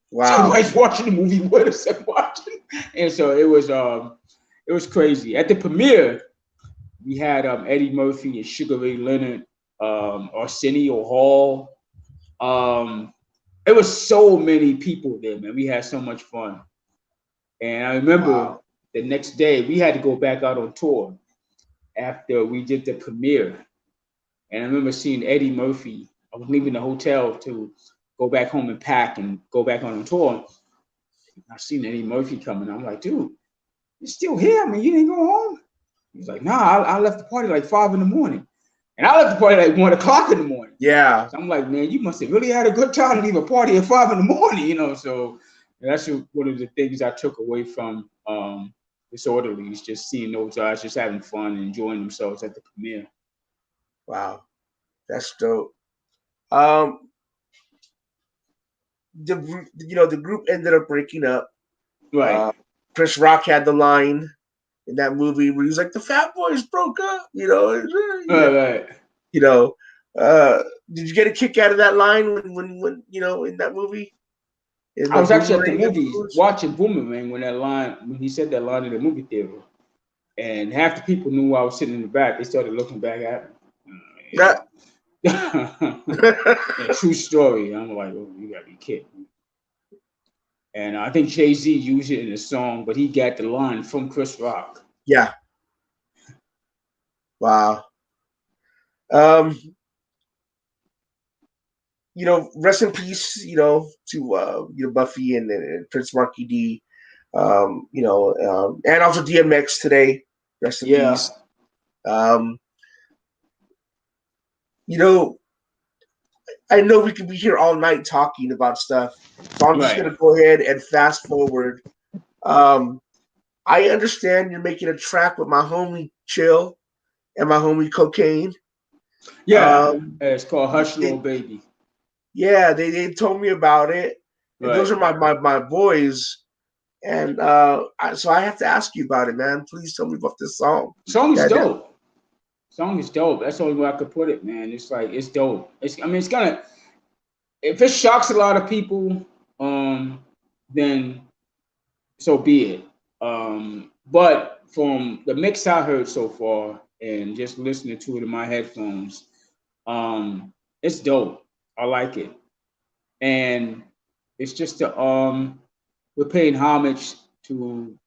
Wow. So everybody's watching the movie with us and watching, and so it was crazy. At the premiere, we had Eddie Murphy and Sugar Ray Leonard, Arsenio Hall. It was so many people there, man. We had so much fun, and I remember the next day we had to go back out on tour after we did the premiere. And I remember seeing Eddie Murphy. I was leaving the hotel to go back home and pack and go back on tour. I seen Eddie Murphy coming. I'm like, dude, you're still here? I mean, you didn't go home? He's like, nah, I left the party like 5 a.m. And I left the party like 1 o'clock in the morning. Yeah. So I'm like, man, you must have really had a good time to leave a party at 5 a.m, you know? So that's one of the things I took away from Disorderlies, just seeing those guys just having fun and enjoying themselves at the premiere. Wow, that's dope. The group ended up breaking up. Right. Chris Rock had the line in that movie where he was like, "The Fat Boys broke up," Right. Did you get a kick out of that line when in that movie? I was actually at the movies watching Boomerang when he said that line in the movie theater, and half the people knew I was sitting in the back. They started looking back at me. Yeah. True story. I'm like, oh, you gotta be kidding. And I think Jay-Z used it in the song, but he got the line from Chris Rock. Yeah. Wow. Rest in peace, to Buffy and Prince Marky D, and also DMX today. Rest in peace. I know we could be here all night talking about stuff, so I'm just gonna go ahead and fast forward. I understand you're making a track with my homie Chill and my homie Cocaine. Yeah, it's called Hush Little Baby. Yeah, they told me about it. And those are my boys. And so I have to ask you about it, man. Please tell me about this song. Song is dope. Song is dope. That's the only way I could put it, man. It's like, it's dope. It's gonna, if it shocks a lot of people, then so be it. But from the mix I heard so far and just listening to it in my headphones, it's dope. I like it. And it's just we're paying homage to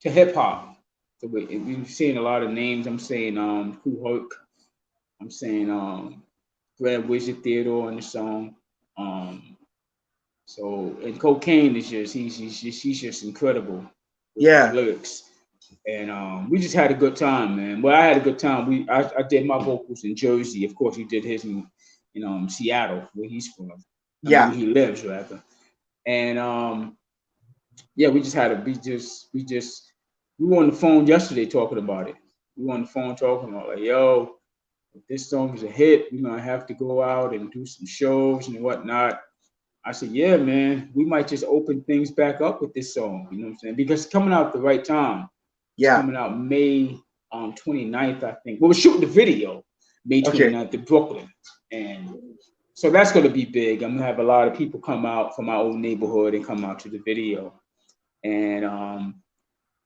hip hop. So we're seeing a lot of names. I'm saying Kool. I'm saying Grand Wizard Theodore in the song. So and Cocaine is just he's just incredible with his lyrics. And we just had a good time, man. Well, I had a good time. I did my vocals in Jersey. Of course, he did his in Seattle, where he's from. Where he lives, rather. And we were on the phone yesterday talking about it. We were on the phone talking about like, yo, if this song is a hit, we're gonna have to go out and do some shows and whatnot. I said, yeah, man, we might just open things back up with this song. You know what I'm saying? Because it's coming out at the right time. It's coming out May 29th, I think. Well, we're shooting the video May 29th in Brooklyn. And so that's going to be big. I'm going to have a lot of people come out from my old neighborhood and come out to the video. And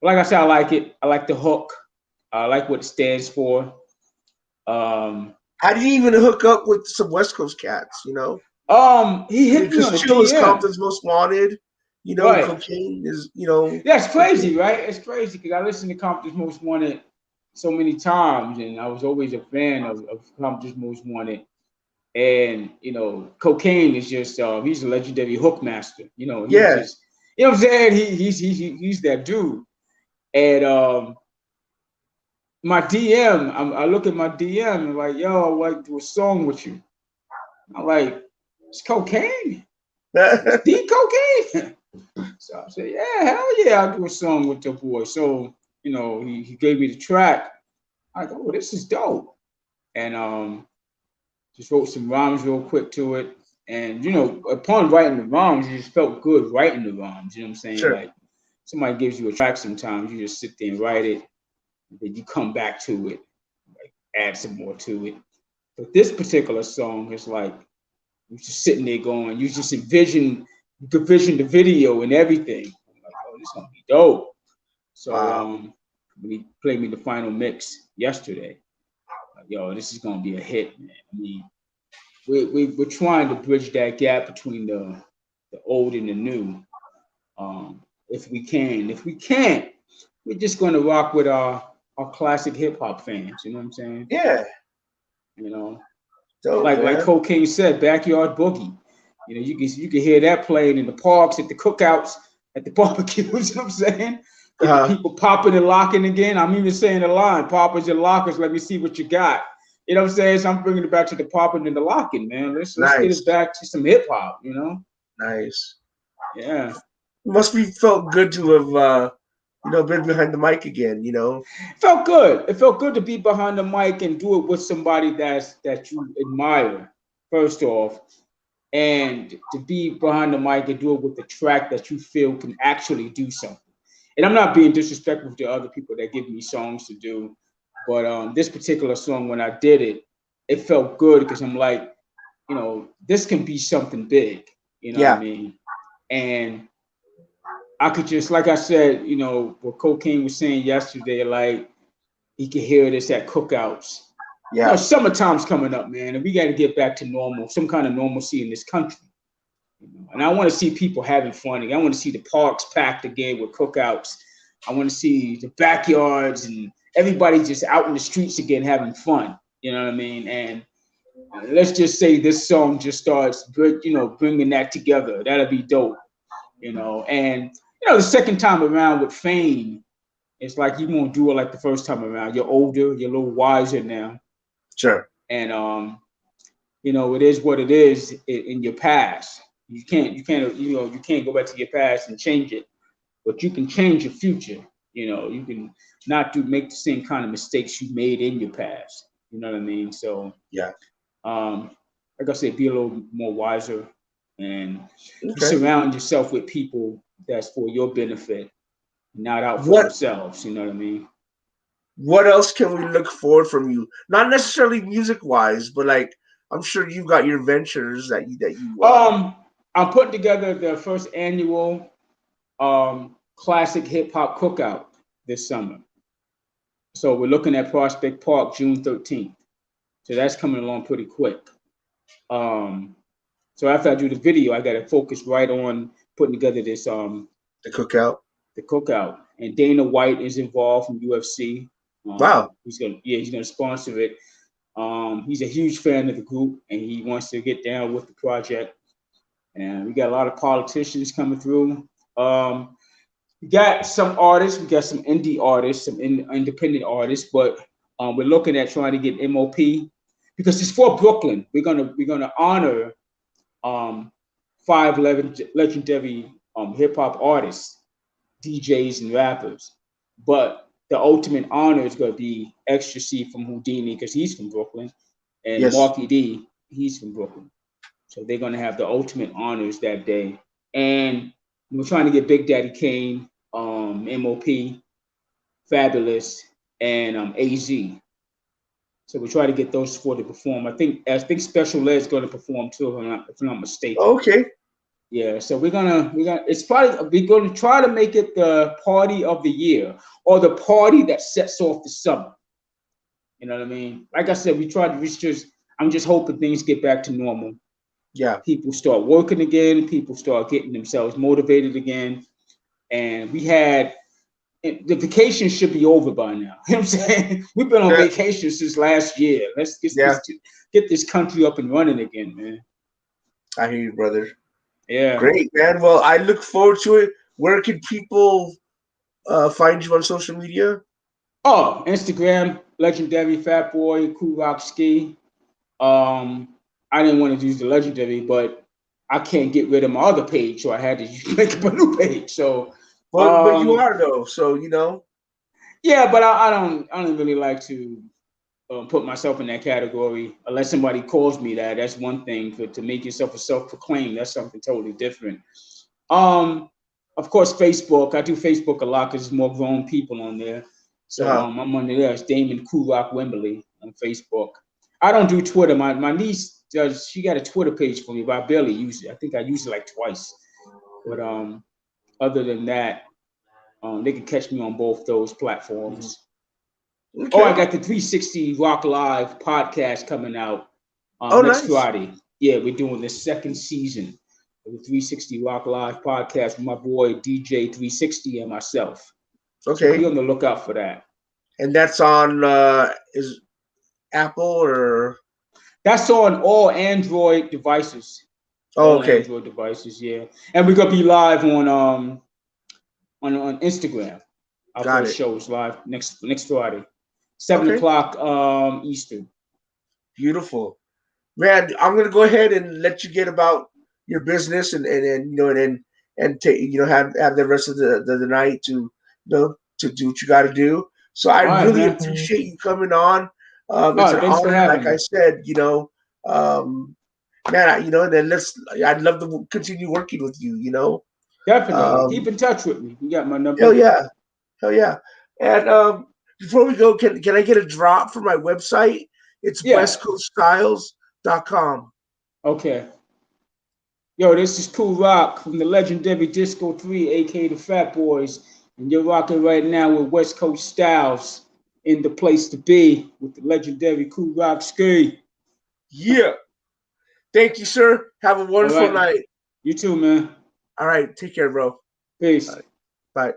like I said, I like it. I like the hook. I like what it stands for. How do you even hook up with some West Coast cats, He hit me on the Chill is Compton's Most Wanted. Cocaine is, Yeah, it's crazy, right? It's crazy because I listened to Compton's Most Wanted so many times, and I was always a fan of Compton's Most Wanted. And Cocaine is just he's a legendary hook master. He's Yeah. just what I'm saying. He's that dude. And my DM, I look at my DM and like, yo, I want to do a song with you. I'm like, it's Cocaine. It's the Cocaine. So I said, yeah, hell yeah, I'll do a song with your boy. So he gave me the track. I go, oh, this is dope. And just wrote some rhymes real quick to it. And upon writing the rhymes, it just felt good writing the rhymes. You know what I'm saying? Sure. Like somebody gives you a track sometimes, you just sit there and write it, and then you come back to it, like add some more to it. But this particular song is like you're just sitting there going, you could vision the video and everything. I'm like, oh, this is gonna be dope. So Wow. when he played me the final mix yesterday, like, yo, this is gonna be a hit, man. I mean, we're trying to bridge that gap between the old and the new. If we can. If we can't, we're just gonna rock with our classic hip hop fans. You know what I'm saying? Yeah. You know, Dope, like man. Cocaine said, backyard boogie. You can hear that playing in the parks, at the cookouts, at the barbecues. You know what I'm saying? Get the people popping and locking again. I'm even saying the line, poppers and lockers. Let me see what you got. You know what I'm saying? So I'm bringing it back to the popping and the locking, man. Let's get it Nice. back to some hip hop. Nice. Yeah. Must be felt good to have been behind the mic again. It felt good. It felt good to be behind the mic and do it with somebody that you admire, first off, and to be behind the mic and do it with the track that you feel can actually do something. And I'm not being disrespectful to other people that give me songs to do, but this particular song, when I did it, it felt good because I'm like, this can be something big. You know what I Yeah. mean? And I could just, like I said, what Cocaine was saying yesterday, like he could hear this at cookouts. Yeah. Summertime's coming up, man, and we got to get back to normal, some kind of normalcy in this country. And I want to see people having fun. I want to see the parks packed again with cookouts. I want to see the backyards and everybody just out in the streets again having fun. You know what I mean? And let's just say this song just starts, bringing that together. That'll be dope. And the second time around with Fame, it's like you won't do it like the first time around. You're older, you're a little wiser now, Sure. and it is what it is in your past. You can't go back to your past and change it, but you can change your future. You can not make the same kind of mistakes you made in your past. You know what I mean? So Yeah. like I said, be a little more wiser and Okay. surround yourself with people that's for your benefit, not out for What themselves. You know what I mean? What else can we look forward from you? Not necessarily music wise, but like I'm sure you've got your ventures that you. I'm putting together the first annual classic hip hop cookout this summer. So we're looking at Prospect Park June 13th. So that's coming along pretty quick. Um, so after I do the video, I got to focus right on putting together this The cookout. the cookout. And Dana White is involved from UFC. Wow. He's gonna sponsor it. He's a huge fan of the group, and he wants to get down with the project. And we got a lot of politicians coming through. We got some artists, we got some indie artists, some independent artists, but we're looking at trying to get MOP because it's for Brooklyn. We're gonna honor five legendary hip hop artists, DJs, and rappers, but the ultimate honor is going to be Extra C from Houdini because he's from Brooklyn, and Yes. Marky D, he's from Brooklyn. So they're going to have the ultimate honors that day. And we're trying to get Big Daddy Kane, MOP, Fabulous, and AZ. So we try to get those four to perform. I think Special Ed is going to perform too, if I'm not mistaken. Okay. Yeah, so we're gonna we're gonna try to make it the party of the year or the party that sets off the summer. You know what I mean? Like I said, I'm just hoping things get back to normal. Yeah. People start working again, people start getting themselves motivated again. And we had the vacation should be over by now. You know what I'm saying? We've been on Yeah, vacation since last year. Let's yeah, get this country up and running again, man. I hear you, brother. Yeah. Great, man. Well, I look forward to it. Where can people find you on social media? Oh, Instagram, legendary Fat Boy, Cool Rock Ski. Um, I didn't want to use the legendary, but I can't get rid of my other page, so I had to make up a new page. So, But you are though, so you know. yeah, but I don't really like to put myself in that category unless somebody calls me that. That's one thing. But to make yourself a self-proclaimed, that's something totally different. Um, of course, Facebook. I do Facebook a lot because there's more grown people on there. So Uh-huh. I'm on there. It's Damon Cool Rock Wembley on Facebook. I don't do Twitter. My niece does. She got a Twitter page for me, but I barely use it. I think I used it like twice. But other than that, they can catch me on both those Mhm. platforms. Oh, I Okay. got the 360 Rock Live podcast coming out Oh, next nice. Friday. Yeah, we're doing the second season of the 360 Rock Live podcast with my boy DJ 360 and myself. So be Okay. on the lookout for that. And that's on is Apple or That's on all Android devices. oh, All okay. Android devices, yeah. And we're gonna be live on Instagram. Our Got first it. show is live next Friday, 7 Okay. o'clock Eastern. Beautiful. Man, I'm gonna go ahead and let you get about your business and you know and take you know have the rest of the night to you know to do what you got to do. So I All right, really man. appreciate you coming on. All It's right, an thanks for honor, having like I me. said. Man, you know, then let's. I'd love to continue working with you. You know, Definitely. Keep um, in touch with me. You got my hell number? yeah, hell yeah. And before we go, can I get a drop for my website? It's Yeah. westcoaststyles.com. Okay. Yo, this is Cool Rock from the legendary Disco 3, aka the Fat Boys. And you're rocking right now with West Coast Styles in the place to be with the legendary Cool Rock Ski. Yeah. Thank you, sir. Have a All wonderful right. night. You too, man. All right. Take care, bro. All Peace. right. Bye.